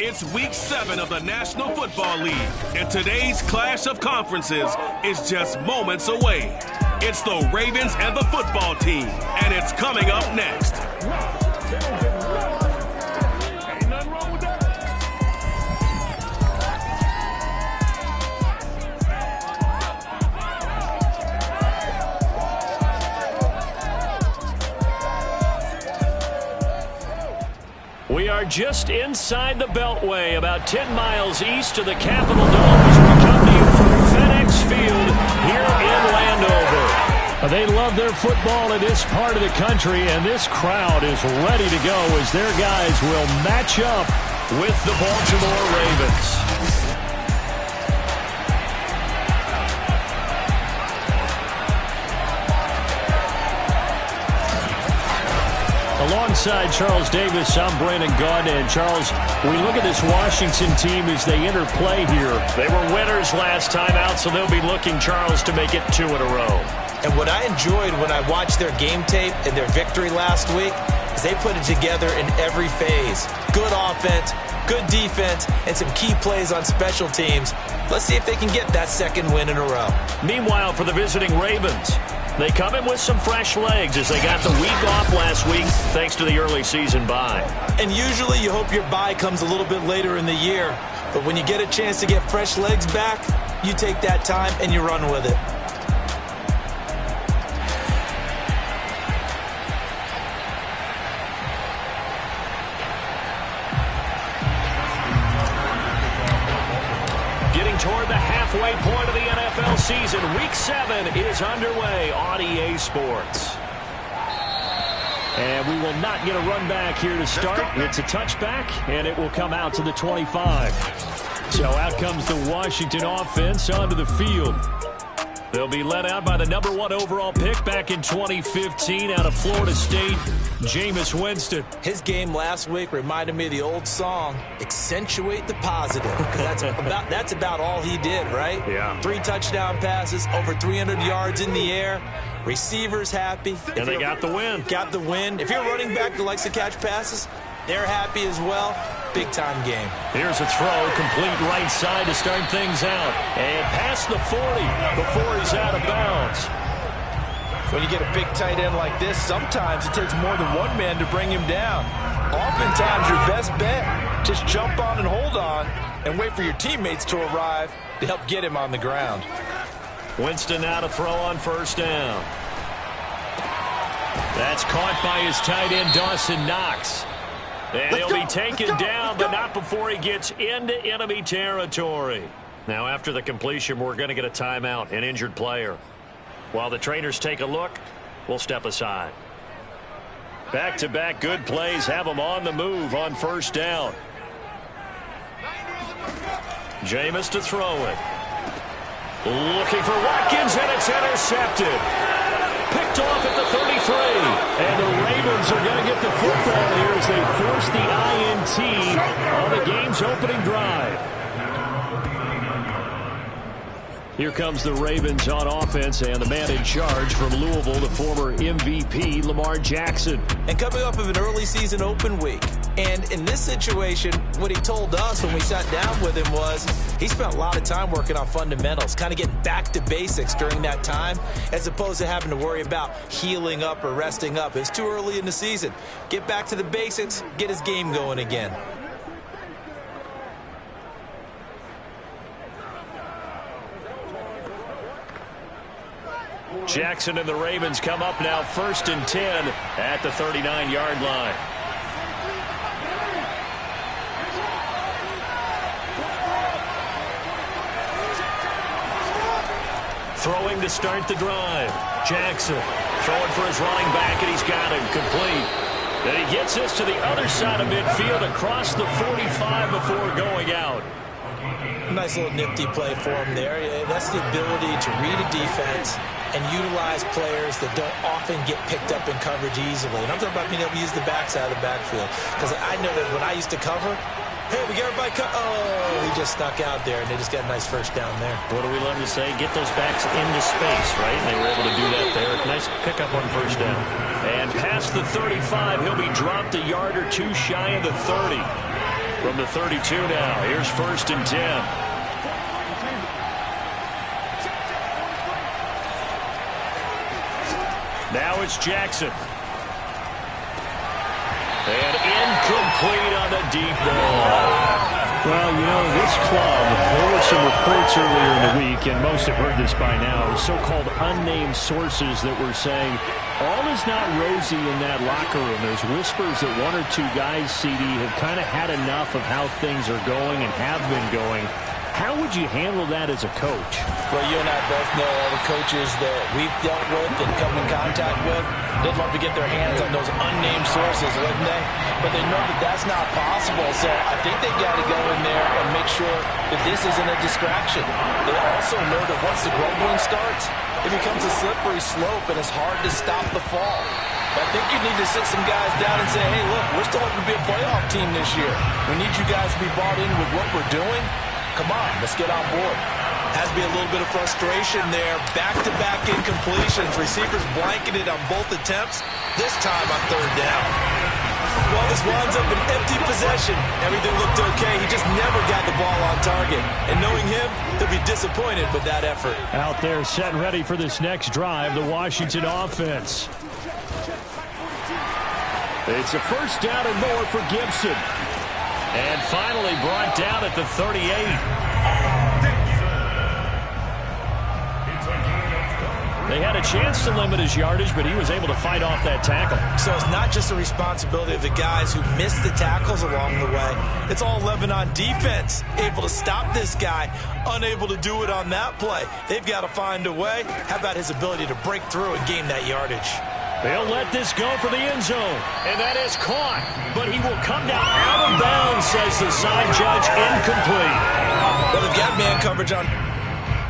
It's week 7 of the National Football League, and today's clash of conferences is just moments away. It's the Ravens and the football team, and it's coming up next. Ain't nothing wrong with that. We are just inside the Beltway, about 10 miles east of the Capitol Dome as we come to you from FedEx Field here in Landover. They love their football in this part of the country, and this crowd is ready to go as their guys will match up with the Baltimore Ravens. Alongside Charles Davis, I'm Brandon Gaudin. And Charles, we look at this Washington team as they interplay here. They were winners last time out, so they'll be looking, Charles, to make it 2 in a row. And what I enjoyed when I watched their game tape and their victory last week is they put it together in every phase. Good offense, good defense, and some key plays on special teams. Let's see if they can get that second win in a row. Meanwhile, for the visiting Ravens, they come in with some fresh legs as they got the week off last week thanks to the early season bye. And usually you hope your bye comes a little bit later in the year. But when you get a chance to get fresh legs back, you take that time and you run with it. Toward the halfway point of the NFL season, Week 7 is underway on EA Sports. And we will not get a run back here to start. It's a touchback, and it will come out to the 25. So out comes the Washington offense onto the field. They'll be led out by the number 1 overall pick back in 2015 out of Florida State, Jameis Winston. His game last week reminded me of the old song, Accentuate the Positive. That's about all he did, right? Yeah. 3 touchdown passes, over 300 yards in the air. Receivers happy. And they got the win. Got the win. If you're a running back that likes to catch passes, they're happy as well. Big-time game. Here's a throw, complete right side to start things out. And past the 40 before he's out of bounds. When you get a big tight end like this, sometimes it takes more than one man to bring him down. Oftentimes, your best bet, just jump on and hold on and wait for your teammates to arrive to help get him on the ground. Winston now to throw on first down. That's caught by his tight end, Dawson Knox. And he'll be taken down, but not before he gets into enemy territory. Now, after the completion, we're going to get a timeout, an injured player. While the trainers take a look, we'll step aside. Back-to-back good plays have them on the move on first down. Jameis to throw it. Looking for Watkins, and it's intercepted. Picked off at the 33. And the Ravens are going to get the football here as they force the INT on the game's opening drive. Here comes the Ravens on offense, and the man in charge from Louisville, the former MVP, Lamar Jackson. And coming off of an early season open week. And in this situation, what he told us when we sat down with him was he spent a lot of time working on fundamentals, kind of getting back to basics during that time, as opposed to having to worry about healing up or resting up. It's too early in the season. Get back to the basics, get his game going again. Jackson and the Ravens come up now 1st and 10 at the 39-yard line. Throwing to start the drive. Jackson throwing for his running back, and he's got him complete. Then he gets this to the other side of midfield across the 45 before going out. Nice little nifty play for him there. That's the ability to read a defense and utilize players that don't often get picked up in coverage easily. And I'm talking about being able to use the backside of the backfield. Because I know that when I used to cover, hey, we got everybody oh, he just snuck out there, and they just got a nice first down there. What do we love to say? Get those backs into space, right? And they were able to do that there. Nice pickup on first down. And past the 35, he'll be dropped a yard or two shy of the 30. From the 32 now, here's 1st and 10. Now it's Jackson. And incomplete on the deep ball. Well, you know, this club, there were some reports earlier in the week, and most have heard this by now, so-called unnamed sources that were saying all is not rosy in that locker room. There's whispers that one or two guys, CD, have kind of had enough of how things are going and have been going. How would you handle that as a coach? Well, you and I both know all the coaches that we've dealt with and come in contact with. They'd love to get their hands on those unnamed sources, wouldn't they? But they know that that's not possible. So I think they got to go in there and make sure that this isn't a distraction. They also know that once the grumbling starts, it becomes a slippery slope, and it's hard to stop the fall. But I think you need to sit some guys down and say, hey, look, we're still hoping to be a playoff team this year. We need you guys to be bought in with what we're doing. Come on, let's get on board. Has to be a little bit of frustration there. Back-to-back incompletions. Receivers blanketed on both attempts, this time on 3rd down. Well, this winds up an empty possession. Everything looked okay. He just never got the ball on target. And knowing him, he'll be disappointed with that effort. Out there set and ready for this next drive, the Washington offense. It's a 1st down and more for Gibson. And finally brought down at the 38. They had a chance to limit his yardage, but he was able to fight off that tackle. So it's not just the responsibility of the guys who missed the tackles along the way. It's all 11 on defense, able to stop this guy, unable to do it on that play. They've got to find a way. How about his ability to break through and gain that yardage? They'll let this go for the end zone, and that is caught. But he will come down out of bounds, says the side judge, incomplete. Well, they've got man coverage on.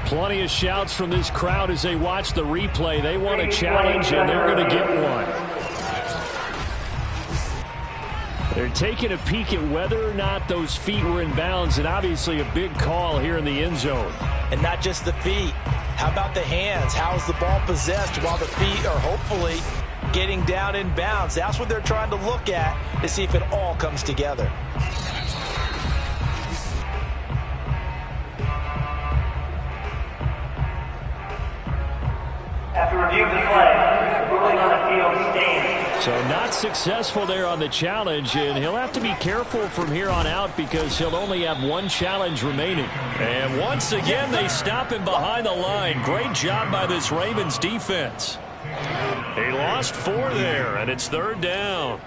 Plenty of shouts from this crowd as they watch the replay. They want a challenge, and they're going to get one. They're taking a peek at whether or not those feet were in bounds, and obviously a big call here in the end zone. And not just the feet. How about the hands? How's the ball possessed while the feet are hopefully getting down in bounds? That's what they're trying to look at to see if it all comes together. After review of the play, ruling on the field stands. So not successful there on the challenge, and he'll have to be careful from here on out because he'll only have one challenge remaining. And once again, they stop him behind the line. Great job by this Ravens defense. He lost 4 there, and it's 3rd down.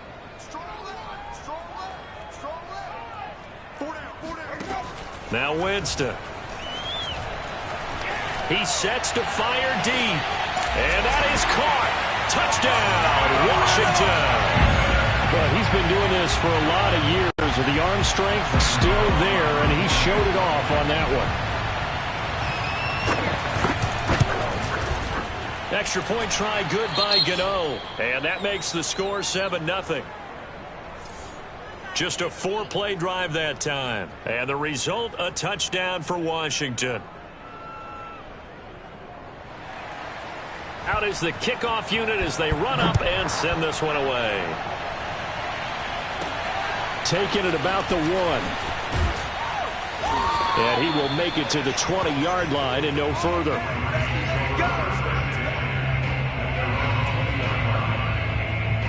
Now Winston. He sets to fire deep. And that is caught. Touchdown, Washington. Well, he's been doing this for a lot of years with the arm strength still there, and he showed it off on that one. Extra point try good by Gano. And that makes the score 7-0. Just a 4-play drive that time. And the result, a touchdown for Washington. Out is the kickoff unit as they run up and send this one away. Taking it about the 1. And he will make it to the 20-yard line and no further.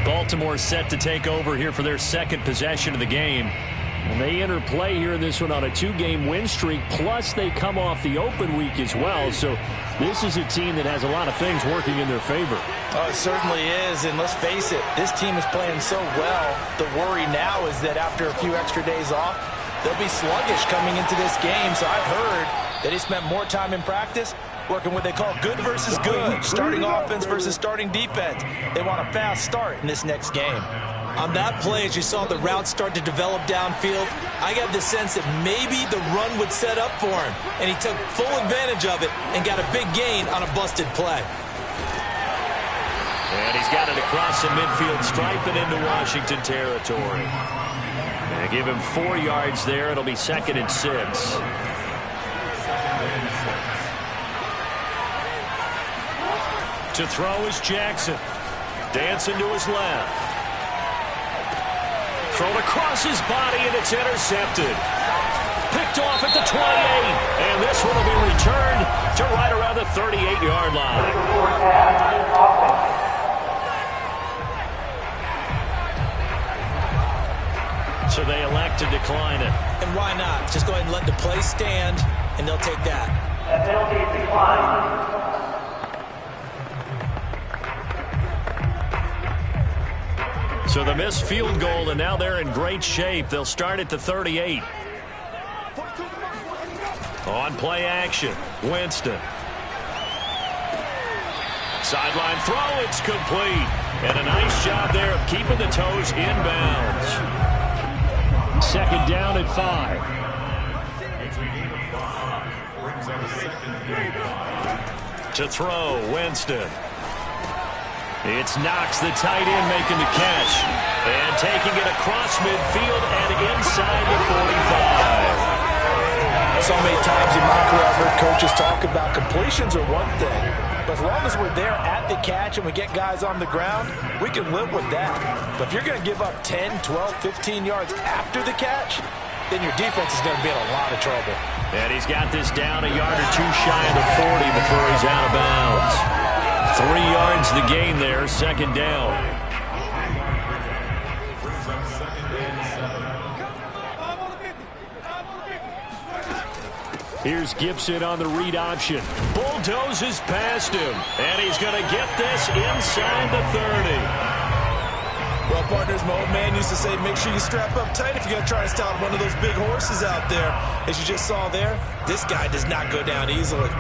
Baltimore set to take over here for their 2nd possession of the game. And they enter play here in this one on a 2-game win streak, plus they come off the open week as well. So this is a team that has a lot of things working in their favor. Oh, it certainly is, and let's face it, this team is playing so well. The worry now is that after a few extra days off, they'll be sluggish coming into this game. So I've heard that he spent more time in practice working what they call good versus good, starting offense versus starting defense. They want a fast start in this next game. On that play, as you saw the route start to develop downfield, I got the sense that maybe the run would set up for him, and he took full advantage of it and got a big gain on a busted play. And he's got it across the midfield stripe and into Washington territory. And give him 4 yards there. It'll be 2nd and 6. To throw is Jackson. Dancing to his left. Thrown across his body, and it's intercepted. Picked off at the 28. And this one will be returned to right around the 38-yard line. So they elect to decline it. And why not? Just go ahead and let the play stand, and they'll take that. A penalty is declined. So the missed field goal, and now they're in great shape. They'll start at the 38. On play action, Winston. Sideline throw, it's complete. And a nice job there of keeping the toes inbounds. Second down at 5. To throw, Winston. It's Knox, the tight end, making the catch. And taking it across midfield and inside the 45. So many times in my career I've heard coaches talk about completions are one thing, but as long as we're there at the catch and we get guys on the ground, we can live with that. But if you're going to give up 10, 12, 15 yards after the catch, then your defense is going to be in a lot of trouble. And he's got this down a yard or two shy of the 40 before he's out of bounds. 3 yards the gain there, second down. Here's Gibson on the read option. Bulldozes past him, and he's going to get this inside the 30. Well, partners, my old man used to say, make sure you strap up tight if you're going to try to stop one of those big horses out there. As you just saw there, this guy does not go down easily.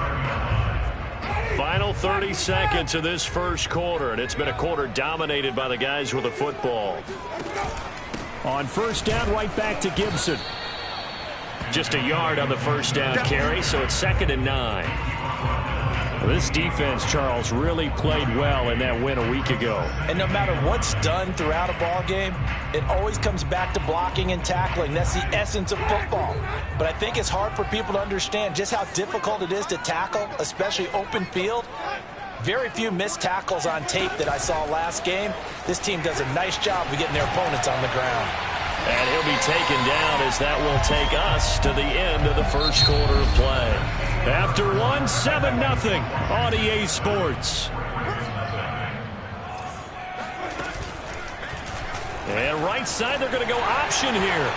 Final 30 seconds of this first quarter, and it's been a quarter dominated by the guys with the football. On first down, right back to Gibson. Just a yard on the first down carry, so it's 2nd and 9. Well, this defense, Charles, really played well in that win a week ago. And no matter what's done throughout a ball game, it always comes back to blocking and tackling. That's the essence of football. But I think it's hard for people to understand just how difficult it is to tackle, especially open field. Very few missed tackles on tape that I saw last game. This team does a nice job of getting their opponents on the ground. And he'll be taken down as that will take us to the end of the first quarter of play. After 1, 7-0 on EA Sports. And right side, they're going to go option here.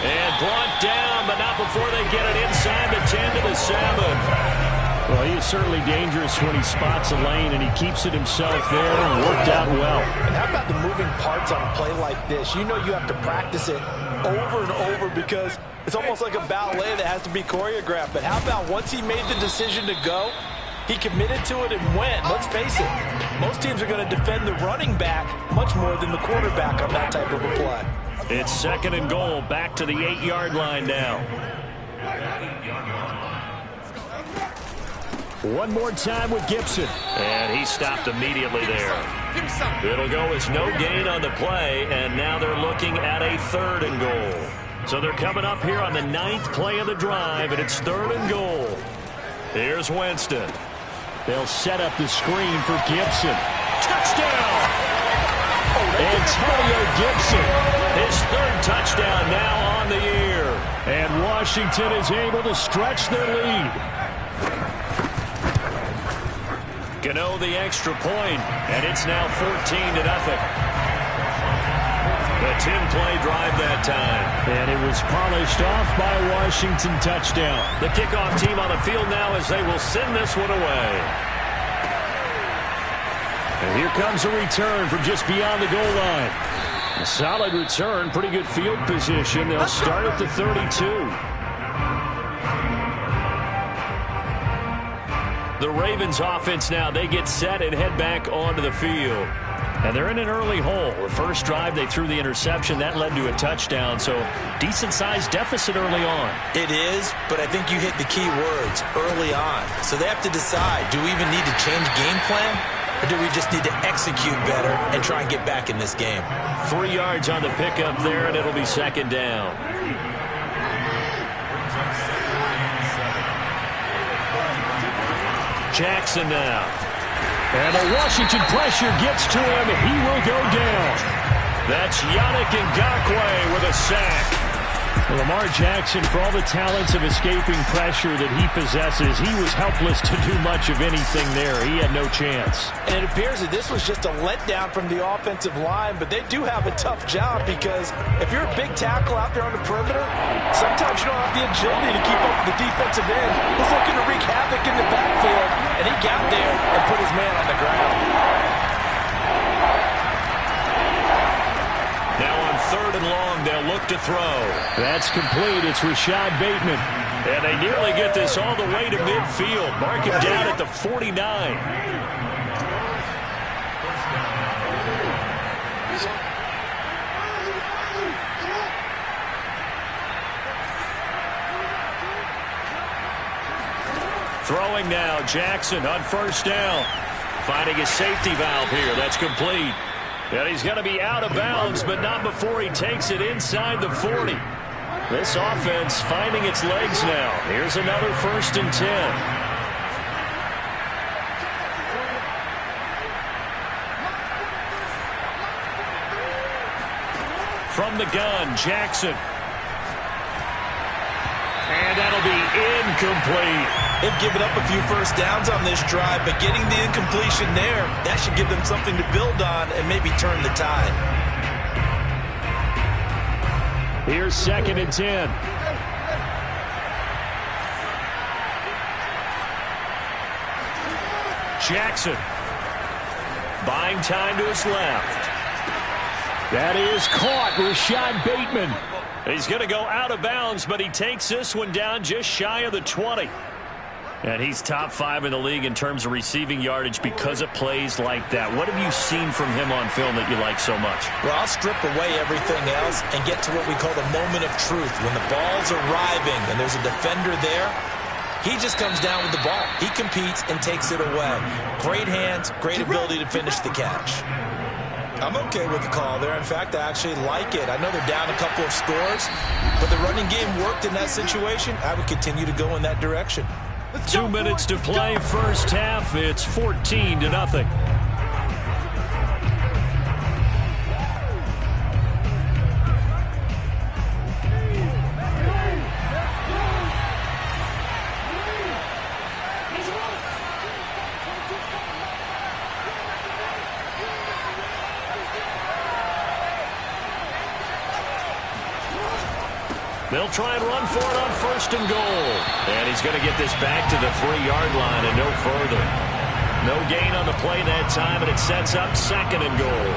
And brought down, but not before they get it inside the 10 to the 7. Well, he is certainly dangerous when he spots a lane, and he keeps it himself there and worked out well. And how about the moving parts on a play like this? You know you have to practice it over and over because it's almost like a ballet that has to be choreographed. But how about once he made the decision to go, he committed to it and went. Let's face it, most teams are going to defend the running back much more than the quarterback on that type of a play. It's 2nd and goal, back to the 8-yard line now. One more time with Gibson. And he stopped immediately there. It'll go as no gain on the play, and now they're looking at a 3rd and goal. So they're coming up here on the 9th play of the drive, and it's 3rd and goal. Here's Winston. They'll set up the screen for Gibson. Touchdown! Antonio Gibson. His 3rd touchdown now on the year. And Washington is able to stretch their lead. Gano the extra point, and it's now 14-0. The 10-play drive that time. And it was polished off by a Washington touchdown. The kickoff team on the field now as they will send this one away. And here comes a return from just beyond the goal line. A solid return, pretty good field position. They'll start at the 32. The Ravens offense now, they get set and head back onto the field. And they're in an early hole. The first drive, they threw the interception. That led to a touchdown, so decent-sized deficit early on. It is, but I think you hit the key words, early on. So they have to decide, do we even need to change game plan? Or do we just need to execute better and try and get back in this game? 3 yards on the pickup there, and it'll be 2nd down. Jackson now. And the Washington pressure gets to him. He will go down. That's Yannick Ngakoue with a sack. Well, Lamar Jackson, for all the talents of escaping pressure that he possesses, he was helpless to do much of anything there. He had no chance. And it appears that this was just a letdown from the offensive line, but they do have a tough job because if you're a big tackle out there on the perimeter, sometimes you don't have the agility to keep up with the defensive end who's looking to wreak havoc in the backfield, and he got there and put his man on the ground. Now on 3rd and long, they'll look to throw. That's complete. It's Rashad Bateman. And they nearly get this all the way to midfield. Mark him down at the 49. Throwing now, Jackson on 1st down. Finding a safety valve here. That's complete. And he's going to be out of bounds, but not before he takes it inside the 40. This offense finding its legs now. Here's another 1st and 10. From the gun, Jackson. And that'll be incomplete. They've given up a few first downs on this drive, but getting the incompletion there, that should give them something to build on and maybe turn the tide. Here's 2nd and 10. Jackson buying time to his left. That is caught. Rashad Bateman. He's going to go out of bounds, but he takes this one down just shy of the 20. And he's top 5 in the league in terms of receiving yardage because of plays like that. What have you seen from him on film that you like so much? Well, I'll strip away everything else and get to what we call the moment of truth. When the ball's arriving and there's a defender there, he just comes down with the ball. He competes and takes it away. Great hands, great ability to finish the catch. I'm okay with the call there. In fact, I actually like it. I know they're down a couple of scores, but the running game worked in that situation. I would continue to go in that direction. 2 minutes to play, first half. It's 14-0. They'll try and run for it on 1st and goal. And he's going to get this back to the 3-yard line and no further. No gain on the play that time, and it sets up 2nd and goal.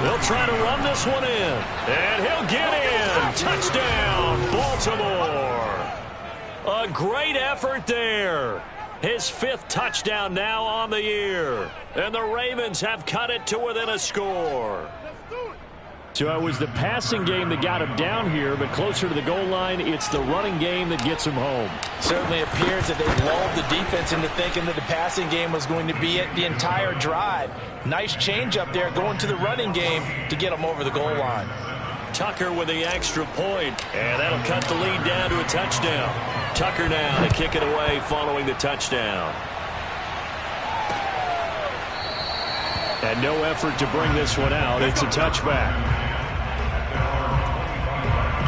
They'll try to run this one in. And he'll get in. Touchdown, Baltimore. A great effort there. His 5th touchdown now on the year. And the Ravens have cut it to within a score. So it was the passing game that got him down here, but closer to the goal line, it's the running game that gets him home. Certainly appears that they lulled the defense into thinking that the passing game was going to be it the entire drive. Nice change up there going to the running game to get him over the goal line. Tucker with the extra point, and that'll cut the lead down to a touchdown. Tucker now to kick it away following the touchdown. And no effort to bring this one out. It's a touchback.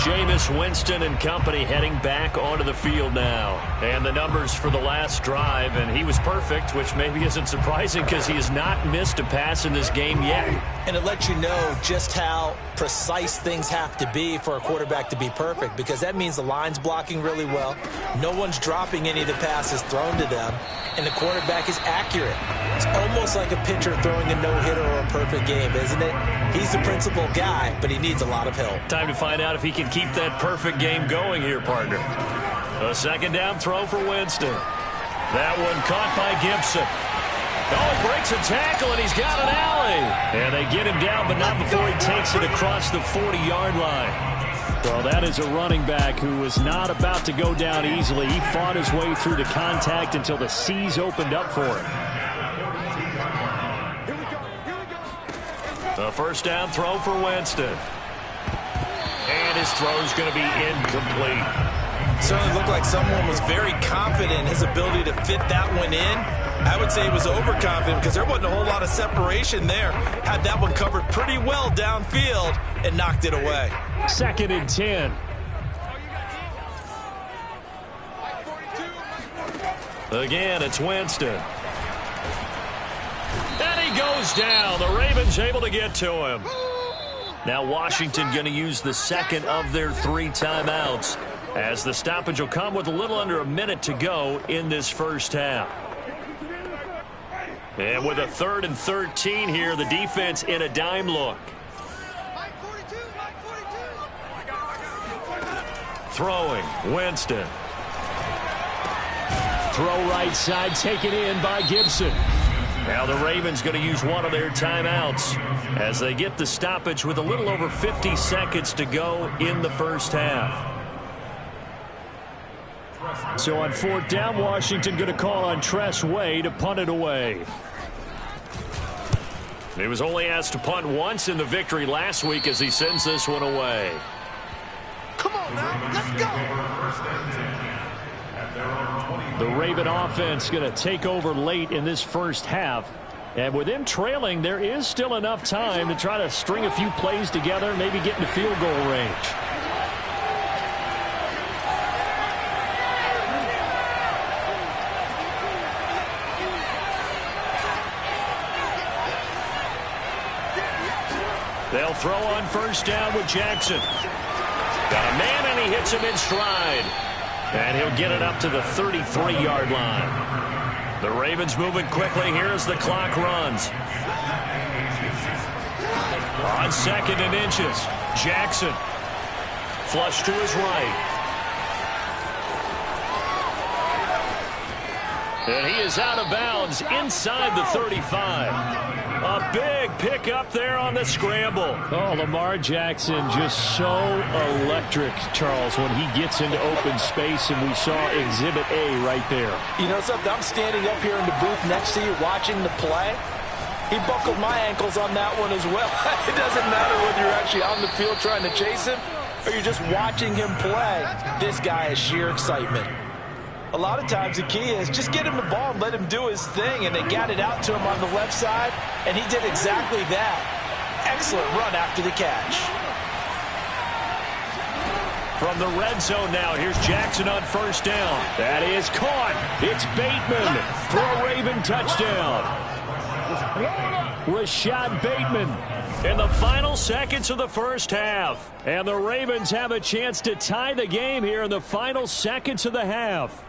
Jameis Winston and company heading back onto the field now. And the numbers for the last drive, and he was perfect, which maybe isn't surprising because he has not missed a pass in this game yet. And it lets you know just how precise things have to be for a quarterback to be perfect, because that means the line's blocking really well. No one's dropping any of the passes thrown to them, and the quarterback is accurate. It's almost like a pitcher throwing a no-hitter or a perfect game, isn't it? He's the principal guy, but he needs a lot of help. Time to find out if he can keep that perfect game going here, partner. A 2nd down throw for Winston. That one caught by Gibson. Oh, he breaks a tackle, and he's got an alley. And they get him down, but not before he takes it across the 40-yard line. Well, that is a running back who was not about to go down easily. He fought his way through the contact until the seas opened up for him. A 1st down throw for Winston. And his throw's going to be incomplete. Certainly looked like someone was very confident in his ability to fit that one in. I would say he was overconfident because there wasn't a whole lot of separation there. Had that one covered pretty well downfield and knocked it away. 2nd and 10. Again, it's Winston. And he goes down. The Ravens able to get to him. Now Washington going to use the second of their 3 timeouts, as the stoppage will come with a little under a minute to go in this first half. And with a 3rd and 13 here, the defense in a dime look. Throwing, Winston. Throw right side, taken in by Gibson. Now the Ravens going to use one of their timeouts as they get the stoppage with a little over 50 seconds to go in the first half. So on 4th down, Washington going to call on Tress Way to punt it away. He was only asked to punt once in the victory last week as he sends this one away. Come on now, let's go. The Raven offense going to take over late in this first half. And with them trailing, there is still enough time to try to string a few plays together, maybe get into field goal range. They'll throw on 1st down with Jackson. Got a man, and he hits him in stride. And he'll get it up to the 33-yard line. The Ravens moving quickly here as the clock runs. On 2nd and inches, Jackson. Flush to his right. And he is out of bounds inside the 35. A big pickup there on the scramble. Oh, Lamar Jackson just so electric, Charles, when he gets into open space, and we saw Exhibit A right there. You know something? I'm standing up here in the booth next to you watching the play. He buckled my ankles on that one as well. It doesn't matter whether you're actually on the field trying to chase him or you're just watching him play. This guy is sheer excitement. A lot of times the key is just get him the ball and let him do his thing, and they got it out to him on the left side, and he did exactly that. Excellent run after the catch. From the red zone now, here's Jackson on 1st down. That is caught. It's Bateman for a Raven touchdown. Rashad Bateman in the final seconds of the first half. And the Ravens have a chance to tie the game here in the final seconds of the half.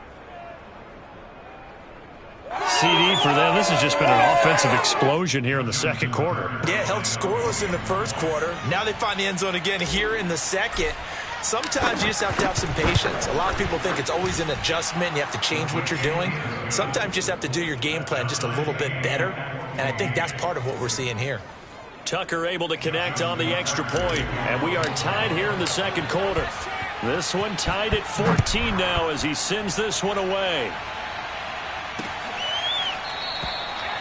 CD for them. This has just been an offensive explosion here in the second quarter. Yeah, held scoreless in the first quarter. Now they find the end zone again here in the second. Sometimes you just have to have some patience. A lot of people think it's always an adjustment and you have to change what you're doing. Sometimes you just have to do your game plan just a little bit better, and I think that's part of what we're seeing here. Tucker able to connect on the extra point, and we are tied here in the second quarter. This one tied at 14 now as he sends this one away.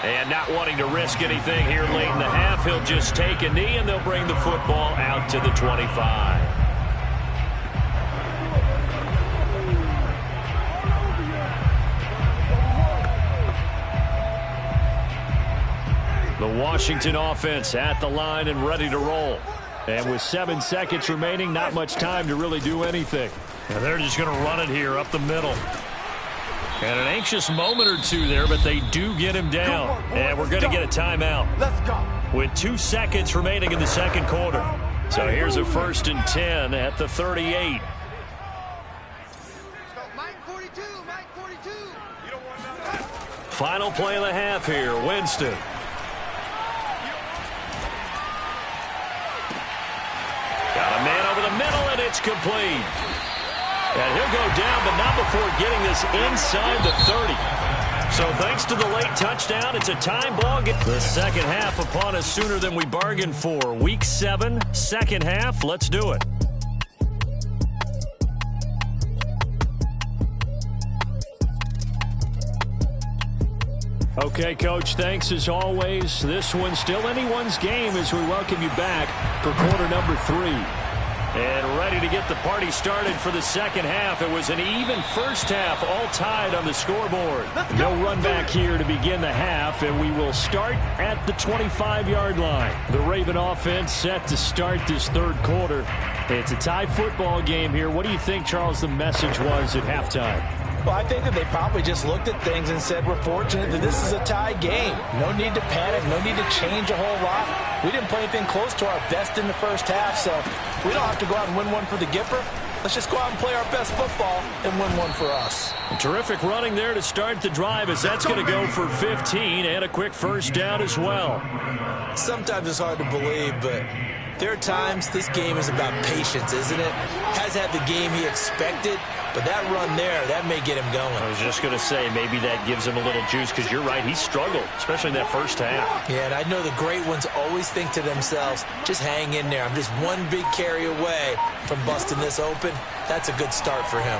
And not wanting to risk anything here late in the half, he'll just take a knee, and they'll bring the football out to the 25. The Washington offense at the line and ready to roll. And with 7 seconds remaining, not much time to really do anything. And they're just going to run it here up the middle. And an anxious moment or two there, but they do get him down. And we're going to get a timeout. Let's go. With 2 seconds remaining in the second quarter. So here's a 1st and 10 at the 38. Final play of the half here, Winston. Got a man over the middle, and it's complete. And he'll go down, but not before getting this inside the 30. So thanks to the late touchdown, it's a time ball game. The second half upon us sooner than we bargained for. Week 7, second half. Let's do it. Okay, Coach, thanks as always. This one's still anyone's game as we welcome you back for quarter number 3. And ready to get the party started for the second half. It was an even first half, all tied on the scoreboard. No run back here to begin the half, and we will start at the 25-yard line. The Raven offense set to start this third quarter. It's a tie football game here. What do you think, Charles, the message was at halftime? Well, I think that they probably just looked at things and said, we're fortunate that this is a tie game. No need to panic, no need to change a whole lot. We didn't play anything close to our best in the first half, so we don't have to go out and win one for the Gipper. Let's just go out and play our best football and win one for us. Terrific running there to start the drive, as that's going to go for 15 and a quick first down as well. Sometimes it's hard to believe, but there are times this game is about patience, isn't it? Has had the game he expected, but that run there, that may get him going. I was just going to say, maybe that gives him a little juice, because you're right, he struggled, especially in that first half. Yeah, and I know the great ones always think to themselves, just hang in there. I'm just one big carry away from busting this open. That's a good start for him.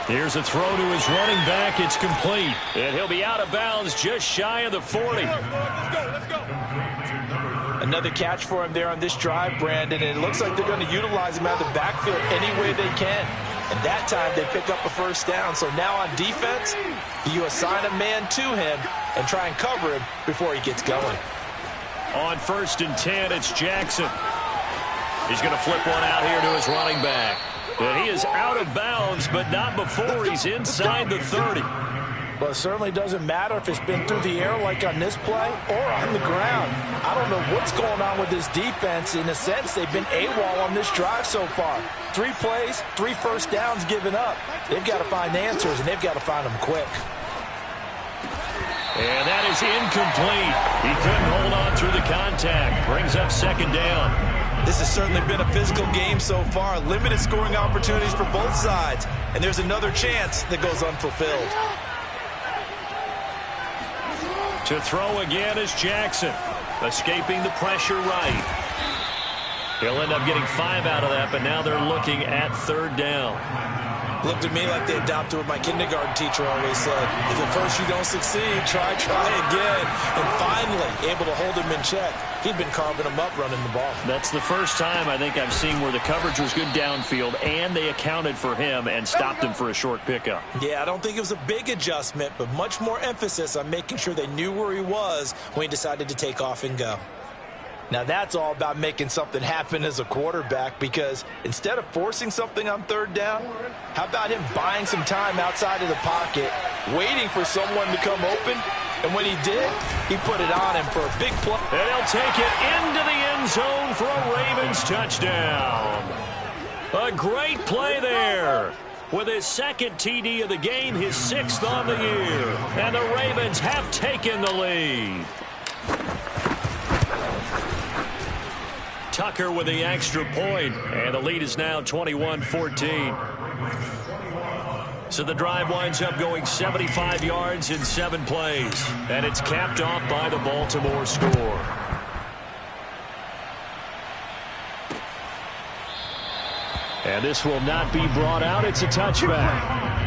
Here's a throw to his running back. It's complete. And he'll be out of bounds just shy of the 40. Let's go. Another catch for him there on this drive, Brandon, and it looks like they're going to utilize him out of the backfield any way they can. And that time they pick up a first down. So now on defense, you assign a man to him and try and cover him before he gets going. On 1st and 10, it's Jackson. He's going to flip one out here to his running back. And he is out of bounds, but not before he's inside the 30. Well, it certainly doesn't matter if it's been through the air like on this play or on the ground. I don't know what's going on with this defense. In a sense, they've been AWOL on this drive so far. 3 plays, 3 first downs given up. They've got to find answers, and they've got to find them quick. And that is incomplete. He couldn't hold on through the contact. Brings up 2nd down. This has certainly been a physical game so far. Limited scoring opportunities for both sides. And there's another chance that goes unfulfilled. To throw again is Jackson. Escaping the pressure right. He'll end up getting 5 out of that, but now they're looking at 3rd down. Looked at me like they adopted what my kindergarten teacher always said. If at first you don't succeed, try again. And finally, able to hold him in check. He'd been carving him up running the ball. That's the first time I think I've seen where the coverage was good downfield, and they accounted for him and stopped him for a short pickup. Yeah, I don't think it was a big adjustment, but much more emphasis on making sure they knew where he was when he decided to take off and go. Now, that's all about making something happen as a quarterback, because instead of forcing something on 3rd down, how about him buying some time outside of the pocket, waiting for someone to come open, and when he did, he put it on him for a big play. And he'll take it into the end zone for a Ravens touchdown. A great play there. With his 2nd TD of the game, his 6th on the year. And the Ravens have taken the lead. Tucker with the extra point, and the lead is now 21-14. So the drive winds up going 75 yards in 7 plays, and it's capped off by the Baltimore score. And this will not be brought out. It's a touchback.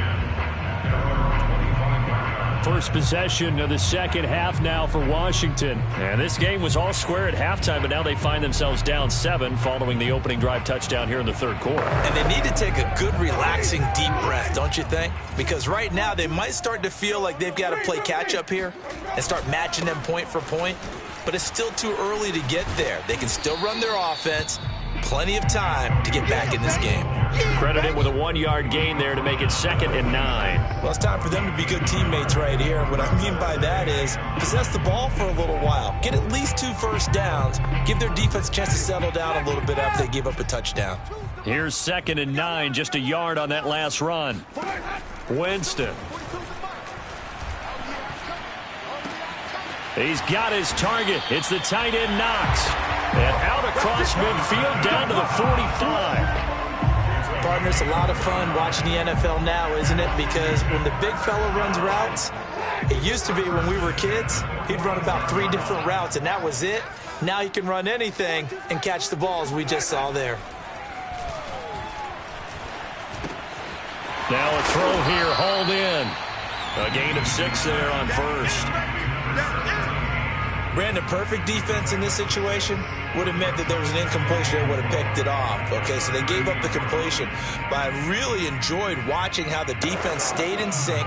First possession of the second half now for Washington. And this game was all square at halftime, but now they find themselves down 7 following the opening drive touchdown here in the 3rd quarter. And they need to take a good, relaxing, deep breath, don't you think? Because right now they might start to feel like they've got to play catch-up here and start matching them point for point. But it's still too early to get there. They can still run their offense. Plenty of time to get back in this game. Credit him with a 1-yard gain there to make it 2nd and 9. Well, it's time for them to be good teammates right here. And what I mean by that is possess the ball for a little while. Get at least 2 first downs. Give their defense a chance to settle down a little bit after they give up a touchdown. Here's 2nd and 9, just a yard on that last run. Winston. He's got his target. It's the tight end Knox. And out across midfield down to the 45. Partner, it's a lot of fun watching the NFL now, isn't it? Because when the big fella runs routes, it used to be when we were kids, he'd run about 3 different routes, and that was it. Now he can run anything and catch the balls we just saw there. Now a throw here, hauled in. A gain of 6 there on 1st. Brandon, perfect defense in this situation would have meant that there was an incompletion that would have picked it off. Okay, so they gave up the completion. But I really enjoyed watching how the defense stayed in sync,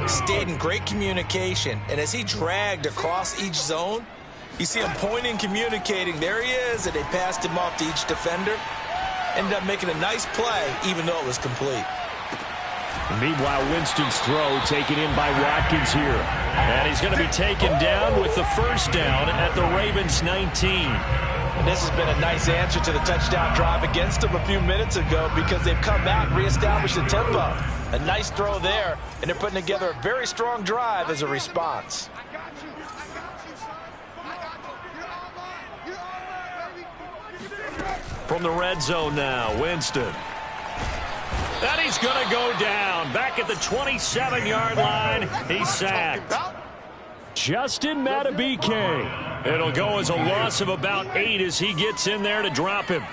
stayed in great communication. And as he dragged across each zone, you see him pointing, communicating. There he is, and they passed him off to each defender. Ended up making a nice play, even though it was complete. Meanwhile, Winston's throw taken in by Watkins here. And he's going to be taken down with the first down at the Ravens 19. And this has been a nice answer to the touchdown drive against them a few minutes ago because they've come back and reestablished the tempo. A nice throw there, and they're putting together a very strong drive as a response. From the red zone now, Winston. And he's going to go down. Back at the 27-yard line, he's sacked. Justin Madubuike. It'll go as a loss of about 8 as he gets in there to drop him.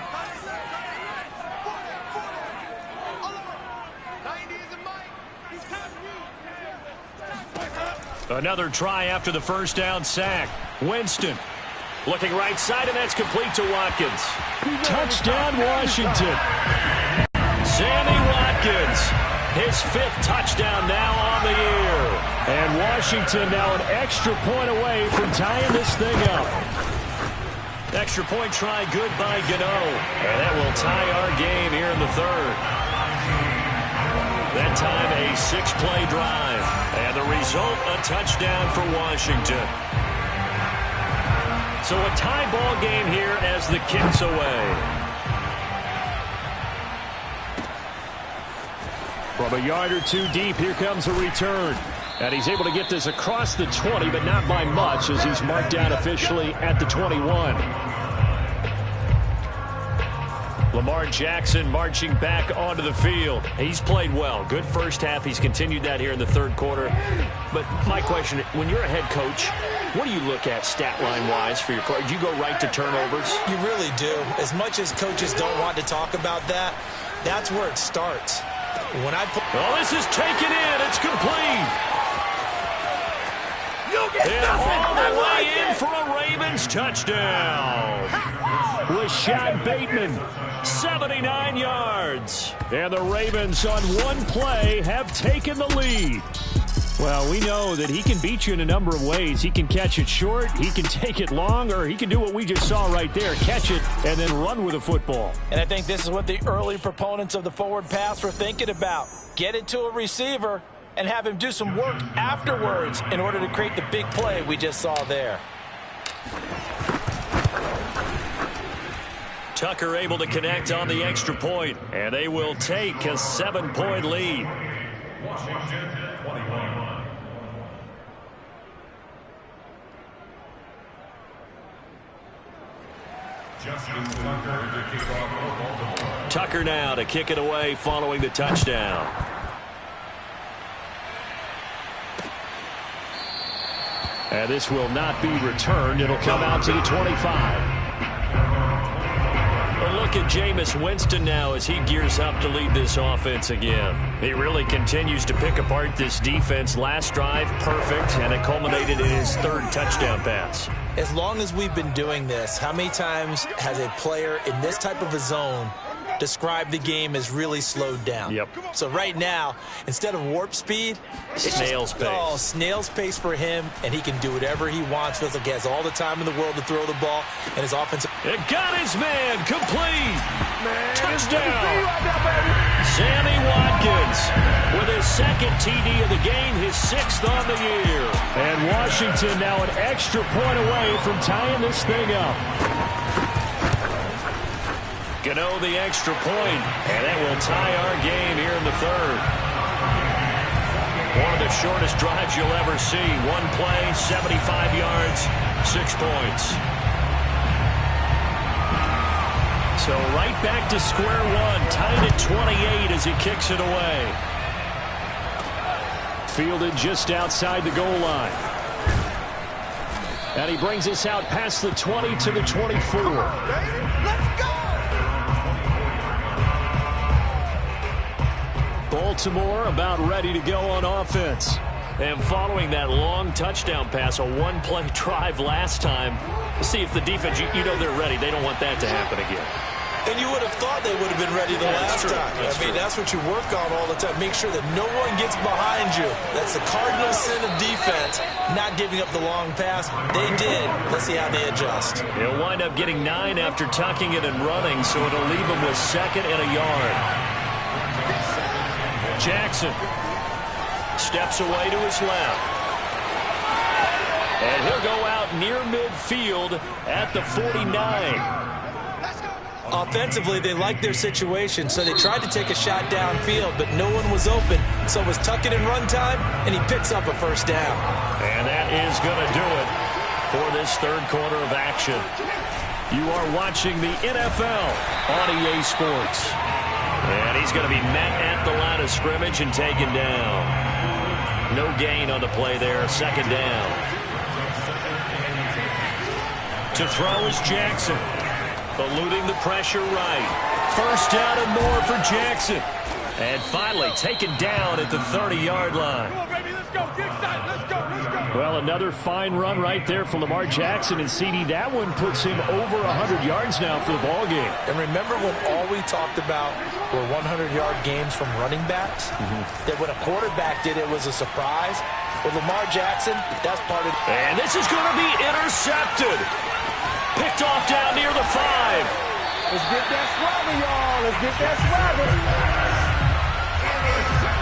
Another try after the first down sack. Winston looking right side, and that's complete to Watkins. Touchdown, Washington. Sammy Watkins, his 5th touchdown now on the year. And Washington now an extra point away from tying this thing up. Extra point try good by Gano. And that will tie our game here in the 3rd. That time a 6-play drive. And the result, a touchdown for Washington. So a tie ball game here as the kick's away. From a yard or two deep, here comes a return. And he's able to get this across the 20, but not by much as he's marked down officially at the 21. Lamar Jackson marching back onto the field. He's played well. Good first half. He's continued that here in the 3rd quarter. But my question, when you're a head coach, what do you look at stat line-wise for your coach? Do you go right to turnovers? You really do. As much as coaches don't want to talk about that, that's where it starts. When I put this is taken in. It's complete. And all the way in for a Ravens touchdown. Rashad Bateman, 79 yards. And the Ravens on one play have taken the lead. Well, we know that he can beat you in a number of ways. He can catch it short, he can take it long, or he can do what we just saw right there, catch it and then run with the football. And I think this is what the early proponents of the forward pass were thinking about. Get it to a receiver and have him do some work afterwards in order to create the big play we just saw there. Tucker able to connect on the extra point, and they will take a 7-point lead. Washington 21. Tucker now to kick it away following the touchdown. And this will not be returned. It'll come out to the 25. A look at Jameis Winston now as he gears up to lead this offense again. He really continues to pick apart this defense. Last drive, perfect, and it culminated in his 3rd touchdown pass. As long as we've been doing this, how many times has a player in this type of a zone described the game as really slowed down? Yep. So right now, instead of warp speed, snail's pace. Oh, snail's pace for him, and he can do whatever he wants. Feels like he has all the time in the world to throw the ball, and his offensive... It got his man, complete. Touchdown. Sammy Watkins with his 2nd TD of the game, his 6th on the year. And Washington now an extra point away from tying this thing up. Gano the extra point, and that will tie our game here in the 3rd. One of the shortest drives you'll ever see. One play, 75 yards, 6 points. So right back to square one, tied at 28 as he kicks it away. Fielded just outside the goal line. And he brings us out past the 20 to the 24. Let's go! Baltimore about ready to go on offense. And following that long touchdown pass, a one-play drive last time, see if the defense, you know they're ready. They don't want that to happen again. And you would have thought they would have been ready the last time. That's what you work on all the time. Make sure that no one gets behind you. That's the cardinal sin of defense, not giving up the long pass. They did. Let's see how they adjust. He'll wind up getting 9 after tucking it and running, so it'll leave him with 2nd and a yard. Jackson steps away to his left. And he'll go out near midfield at the 49. Offensively, they liked their situation, so they tried to take a shot downfield, but no one was open. So it was tuck it and run time, and he picks up a first down. And that is going to do it for this third quarter of action. You are watching the NFL on EA Sports. And he's going to be met at the line of scrimmage and taken down. No gain on the play there, 2nd down. To throw is Jackson. Eluding the pressure right. First down and more for Jackson. And finally taken down at the 30-yard line. Come on, baby, let's go. Get excited. Let's go. Well, another fine run right there from Lamar Jackson. And CD, that one puts him over 100 yards now for the ball game. And remember when all we talked about were 100-yard games from running backs? That when a quarterback did it was a surprise? With Lamar Jackson, that's part of it. And this is going to be intercepted. Picked off down near the 5. Let's get that swagger, y'all. Let's get that swagger.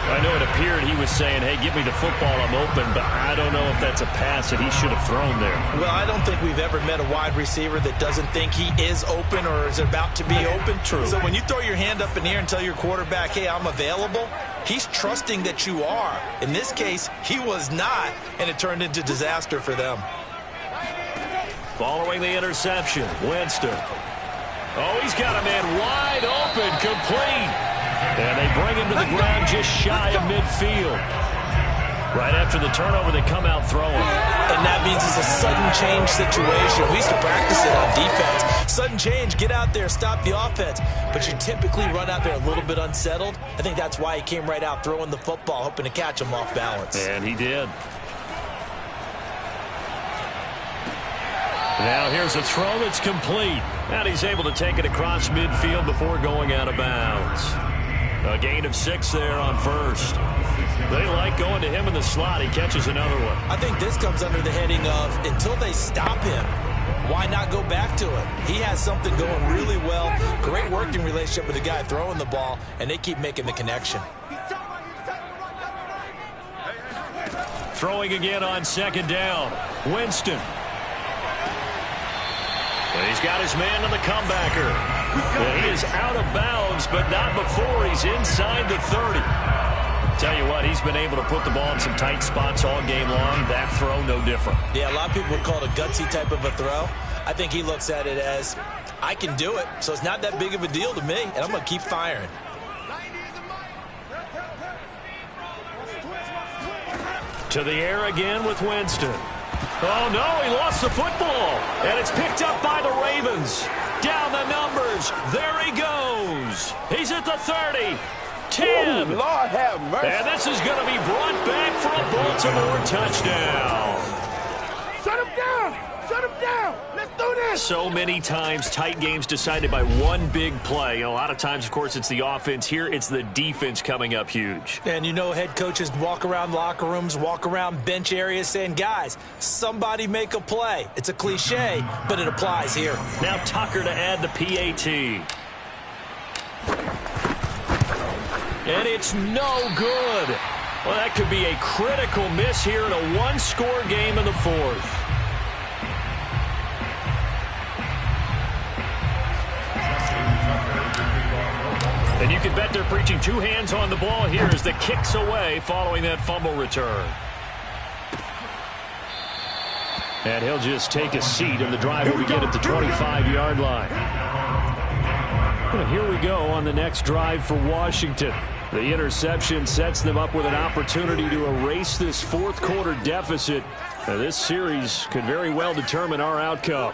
I know it appeared he was saying, hey, give me the football, I'm open, but I don't know if that's a pass that he should have thrown there. Well, I don't think we've ever met a wide receiver that doesn't think he is open or is about to be open. True. So when you throw your hand up in the air and tell your quarterback, hey, I'm available, he's trusting that you are. In this case, he was not, and it turned into disaster for them. Following the interception, Winston. Oh, he's got a man wide open, complete. And they bring him to the ground just shy of midfield. Right after the turnover, they come out throwing. And that means it's a sudden change situation. We used to practice it on defense. Sudden change, get out there, stop the offense. But you typically run out there a little bit unsettled. I think that's why he came right out throwing the football, hoping to catch him off balance. And he did. Now here's a throw that's complete. And he's able to take it across midfield before going out of bounds. A gain of 6 there on first. They like going to him in the slot. He catches another one. I think this comes under the heading of until they stop him, why not go back to it? He has something going really well. Great working relationship with the guy throwing the ball, and they keep making the connection. Throwing again on 2nd down. Winston. He's got his man on the comebacker. And he is out of bounds, but not before he's inside the 30. Tell you what, he's been able to put the ball in some tight spots all game long. That throw, no different. Yeah, a lot of people would call it a gutsy type of a throw. I think he looks at it as, I can do it, so it's not that big of a deal to me, and I'm going to keep firing. To the air again with Winston. Oh, no, he lost the football. And it's picked up by the Ravens. Down the numbers. There he goes. He's at the 30. 10. Ooh, Lord have mercy. And this is going to be brought back for a Baltimore touchdown. Shut him down. Shut him down. Let's do this. So many times, tight games decided by one big play. A lot of times, of course, it's the offense. Here, it's the defense coming up huge. And you know head coaches walk around locker rooms, walk around bench areas saying, guys, somebody make a play. It's a cliche, but it applies here. Now Tucker to add the PAT. And it's no good. Well, that could be a critical miss here in a one-score game in the 4th. And you can bet they're preaching 2 hands on the ball here as the kick's away following that fumble return. And he'll just take a seat, and the drive will begin at the 25-yard line. Well, here we go on the next drive for Washington. The interception sets them up with an opportunity to erase this fourth quarter deficit. Now, this series could very well determine our outcome.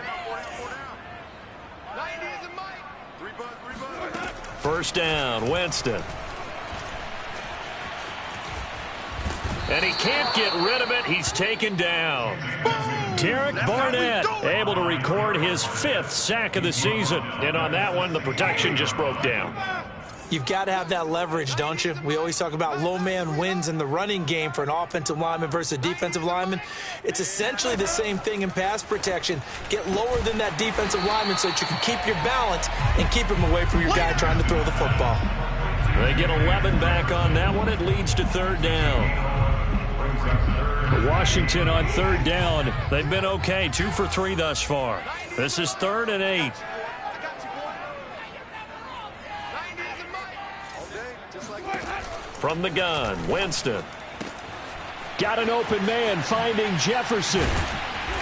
First down, Winston. And he can't get rid of it. He's taken down. Derek Barnett able to record his 5th sack of the season. And on that one, the protection just broke down. You've got to have that leverage, don't you? We always talk about low man wins in the running game for an offensive lineman versus a defensive lineman. It's essentially the same thing in pass protection. Get lower than that defensive lineman so that you can keep your balance and keep him away from your guy trying to throw the football. They get 11 back on that one. It leads to 3rd down. Washington on 3rd down. They've been okay. 2 for 3 thus far. This is 3rd and 8. From the gun, Winston. Got an open man finding Jefferson.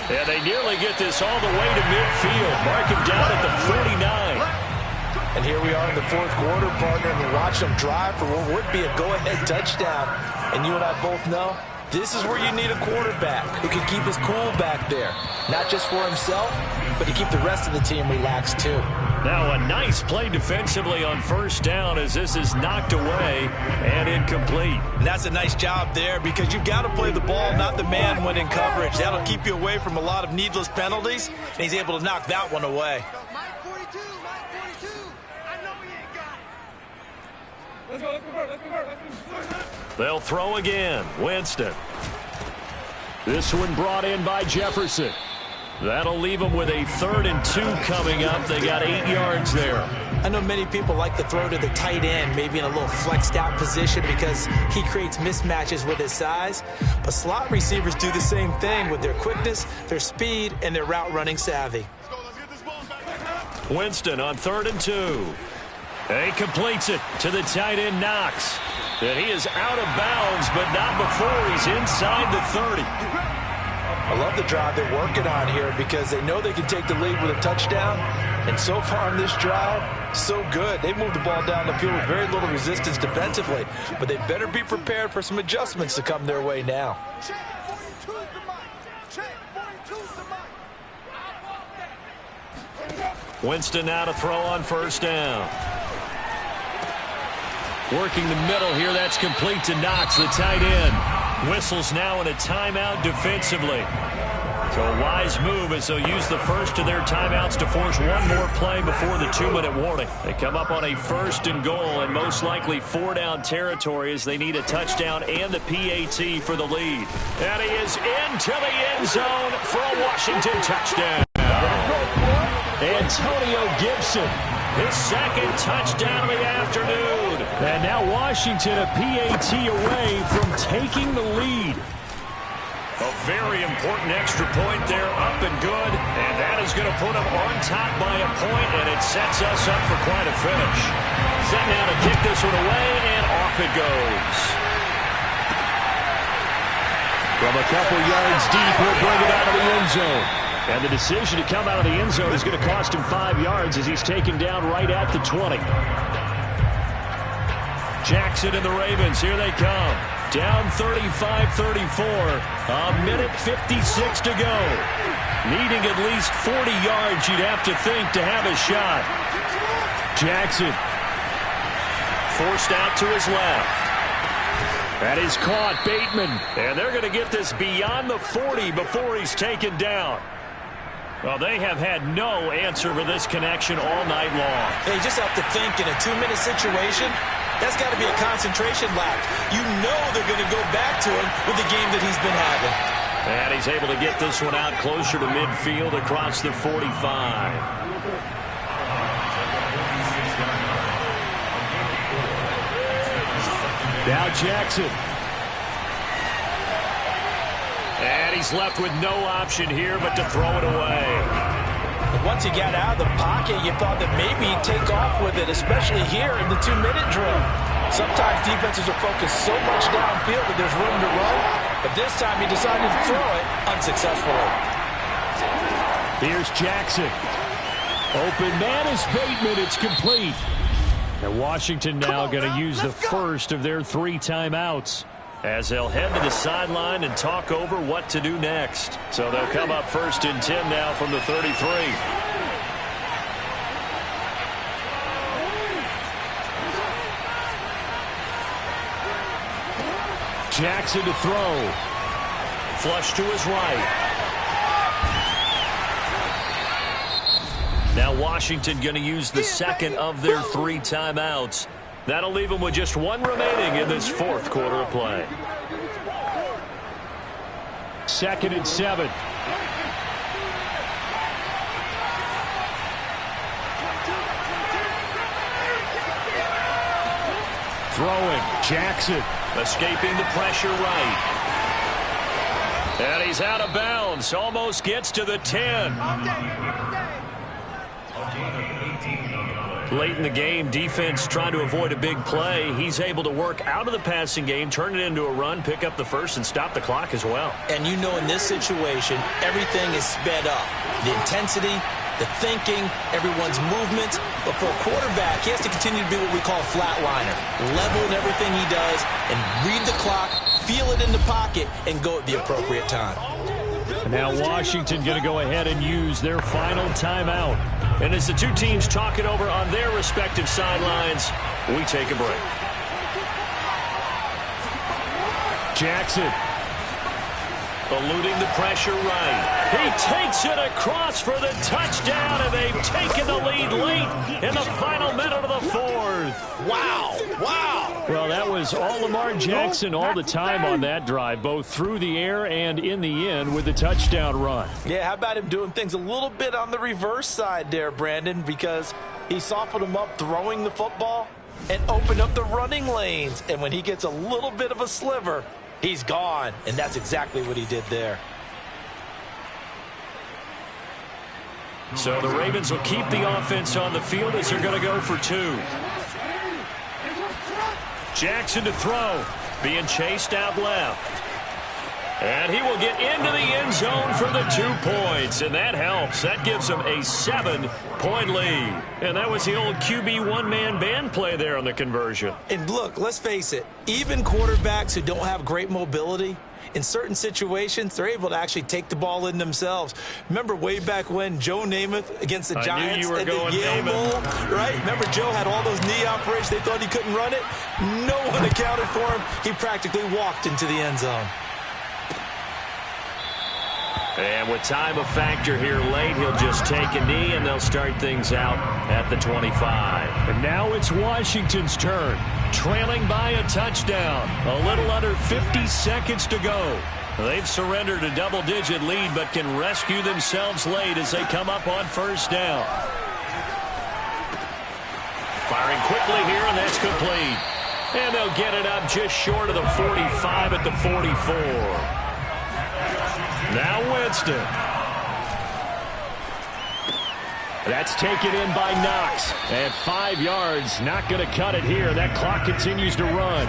And they nearly get this all the way to midfield. Mark him down at the 49. And here we are in the 4th quarter, partner, and we're watching them drive for what would be a go-ahead touchdown. And you and I both know this is where you need a quarterback who can keep his cool back there. Not just for himself, but to keep the rest of the team relaxed too. Now a nice play defensively on 1st down as this is knocked away and incomplete. And that's a nice job there because you've got to play the ball, not the man when in coverage. That'll keep you away from a lot of needless penalties, and he's able to knock that one away. They'll throw again. Winston. This one brought in by Jefferson. That'll leave them with a 3rd and 2 coming up. They got 8 yards there. I know many people like to throw to the tight end, maybe in a little flexed out position because he creates mismatches with his size. But slot receivers do the same thing with their quickness, their speed, and their route running savvy. Winston on 3rd and 2. He completes it to the tight end, Knox. And he is out of bounds, but not before he's inside the 30. I love the drive they're working on here because they know they can take the lead with a touchdown. And so far in this drive, so good. They moved the ball down the field with very little resistance defensively. But they better be prepared for some adjustments to come their way now. Winston now to throw on 1st down. Working the middle here. That's complete to Knox, the tight end. Whistles now in a timeout defensively. So a wise move as they'll use the first of their timeouts to force one more play before the 2-minute warning. They come up on a 1st and goal and most likely 4-down territory as they need a touchdown and the PAT for the lead. And he is into the end zone for a Washington touchdown. Antonio Gibson, his 2nd touchdown of the afternoon. And now Washington a PAT away from taking the lead. A very important extra point there, up and good. And that is going to put them on top by a point, and it sets us up for quite a finish. Set now to kick this one away, and off it goes. From a couple yards deep, he'll bring it out of the end zone. And the decision to come out of the end zone is going to cost him 5 yards as he's taken down right at the 20. Jackson and the Ravens, here they come. Down 35-34, a minute 56 to go. Needing at least 40 yards, you'd have to think, to have a shot. Jackson forced out to his left. That is caught, Bateman. And they're going to get this beyond the 40 before he's taken down. Well, they have had no answer for this connection all night long. Hey, you just have to think in a 2-minute situation, that's got to be a concentration lap. You know they're going to go back to him with the game that he's been having. And he's able to get this one out closer to midfield across the 45. Now Jackson. And he's left with no option here but to throw it away. Once he got out of the pocket, you thought that maybe he'd take off with it, especially here in the 2-minute drill. Sometimes defenses are focused so much downfield that there's room to run, but this time he decided to throw it unsuccessfully. Here's Jackson. Open man is Bateman. It's complete. And Washington now going to use the first of their 3 timeouts as they'll head to the sideline and talk over what to do next. So they'll come up 1st and 10 now from the 33. Jackson to throw. Flush to his right. Now Washington going to use the second of their 3 timeouts. That'll leave them with just 1 remaining in this 4th quarter of play. 2nd and 7. Throwing, Jackson. Escaping the pressure right. And he's out of bounds. Almost gets to the 10. Late in the game, defense trying to avoid a big play. He's able to work out of the passing game, turn it into a run, pick up the first, and stop the clock as well. And you know in this situation, everything is sped up. The intensity, the thinking, everyone's movements. But for a quarterback, he has to continue to be what we call a flatliner. Level in everything he does and read the clock, feel it in the pocket, and go at the appropriate time. Now Washington going to go ahead and use their final timeout. And as the two teams talk it over on their respective sidelines, we take a break. Jackson. Eluding the pressure right. He takes it across for the touchdown, and they've taken the lead late in the final minute of the 4th. Wow. Wow. Well, that was all Lamar Jackson all the time on that drive, both through the air and in the end with the touchdown run. Yeah, how about him doing things a little bit on the reverse side there, Brandon, because he softened him up throwing the football and opened up the running lanes. And when he gets a little bit of a sliver, he's gone, and that's exactly what he did there. So the Ravens will keep the offense on the field as they're going to go for 2. Jackson to throw, being chased out left. And he will get into the end zone for the 2 points, and that helps. That gives him a 7-point lead. And that was the old QB one-man band play there on the conversion. And look, let's face it, even quarterbacks who don't have great mobility, in certain situations, they're able to actually take the ball in themselves. Remember way back when Joe Namath against the Giants at the Yale Bowl, right? Remember Joe had all those knee operations. They thought he couldn't run it. No one accounted for him. He practically walked into the end zone. And with time a factor here late, he'll just take a knee, and they'll start things out at the 25. And now it's Washington's turn, trailing by a touchdown. A little under 50 seconds to go. They've surrendered a double-digit lead, but can rescue themselves late as they come up on first down. Firing quickly here, and that's complete. And they'll get it up just short of the 45 at the 44. Now Winston. That's taken in by Knox. At 5 yards, not going to cut it here. That clock continues to run.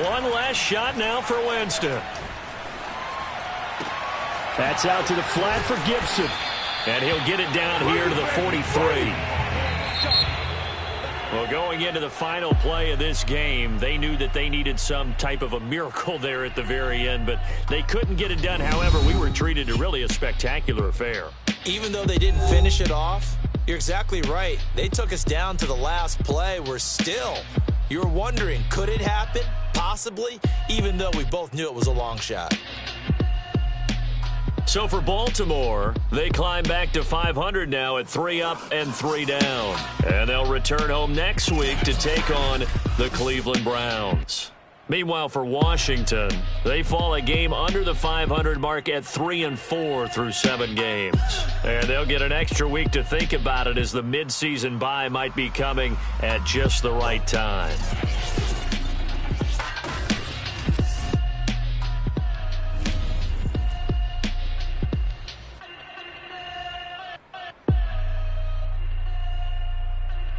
One last shot now for Winston. That's out to the flat for Gibson. And he'll get it down here to the 43. Well, going into the final play of this game, they knew that they needed some type of a miracle there at the very end, but they couldn't get it done. However, we were treated to really a spectacular affair. Even though they didn't finish it off, you're exactly right. They took us down to the last play. We're still, you're wondering, could it happen? Possibly, even though we both knew it was a long shot. So for Baltimore, they climb back to 500 now at 3 up and 3 down. And they'll return home next week to take on the Cleveland Browns. Meanwhile, for Washington, they fall a game under the 500 mark at 3-4 through 7 games. And they'll get an extra week to think about it as the midseason bye might be coming at just the right time.